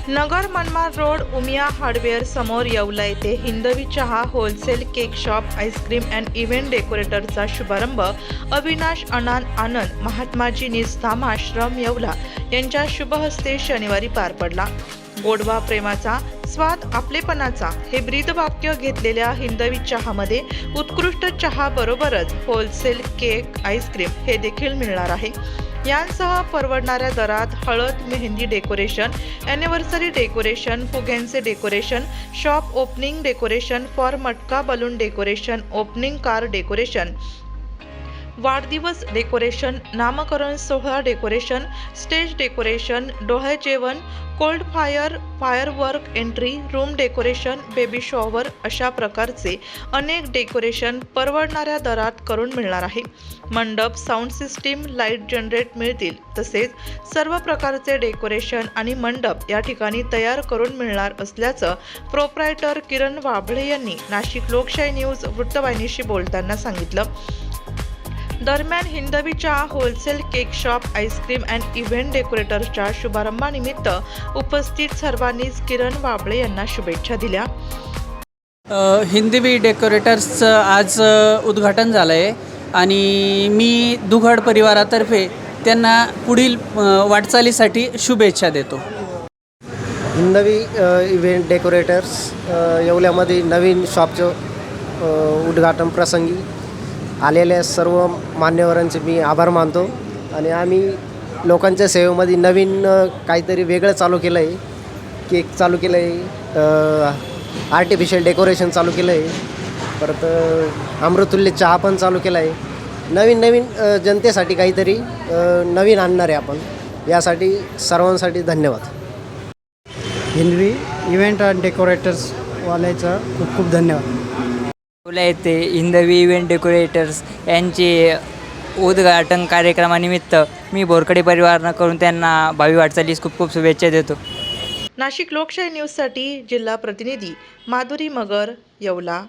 नगर Manmad road Umiya hardware समोर येवला येथे Hindavi Chaha wholesale cake shop ice cream and event डेकोरेटरचा शुभारंभ अविनाश आनंद महात्माजी निजधाम आश्रम येवला यांच्या शुभ हस्ते शनिवारी पार पडला। गोडवा प्रेमाचा स्वाद आपलेपणाचा हे ब्रीद वाक्य घेतलेल्या हिंदवी चहामध्ये उत्कृष्ट चहा बरोबरच होलसेल केक आईस्क्रीम हे देखील मिळणार आहे। यांसह परवडणाऱ्या दरात हळद मेहंदी डेकोरेशन, ॲनिव्हर्सरी डेकोरेशन, फुग्यांचे decoration, shop opening decoration for मटका balloon decoration, opening car decoration, वाढदिवस डेकोरेशन, नामकरण सोहळा डेकोरेशन, स्टेज डेकोरेशन, डोळे जेवण, cold firework entry, room decoration, baby shower अशा प्रकारचे अनेक डेकोरेशन परवडणाऱ्या दरात करून मिळणार आहे। मंडप, साऊंड सिस्टीम, लाईट जनरेट मिळतील। तसेच सर्व प्रकारचे डेकोरेशन आणि मंडप या ठिकाणी तयार करून मिळणार असल्याचं प्रोप्रायटर किरण वाबळे यांनी नाशिक लोकशाही न्यूज वृत्तवाहिनीशी बोलताना सांगितलं। दरम्यान Hindavi Chaha wholesale cake shop ice cream and event डेकोरेटरच्या शुभारंभानिमित्त उपस्थित सर्वांनीच किरण वाबळे यांना शुभेच्छा दिल्या। हिंदवी डेकोरेटर्सचं आज उद्घाटन झालं आहे आणि मी दुघड परिवारातर्फे त्यांना पुढील वाटचालीसाठी शुभेच्छा देतो। हिंदवी इव्हेंट डेकोरेटर्स येवल्यामध्ये नवीन शॉपचं उद्घाटन प्रसंगी आलेल्या सर्व मान्यवरांचे मी आभार मानतो आणि आम्ही लोकांच्या सेवेमध्ये नवीन काहीतरी वेगळं चालू केलं आहे। केक चालू केलं आहे, आर्टिफिशियल डेकोरेशन चालू केलं आहे, परत अमृतुल्य चहा पण चालू केला आहे। नवीन जनतेसाठी काहीतरी नवीन आणणार आहे आपण, यासाठी सर्वांसाठी धन्यवाद। हिंदवी इव्हेंट अँड डेकोरेटर्सवाल्याचा खूप खूप धन्यवाद। येथे हिंदवी इव्हेंट डेकोरेटर्स यांचे उद्घाटन कार्यक्रमानिमित्त मी बोरकडे परिवारानं करून त्यांना भावी वाटचालीस खूप खूप शुभेच्छा देतो। नाशिक लोकशाही न्यूजसाठी जिल्हा प्रतिनिधी माधुरी मगर, येवला।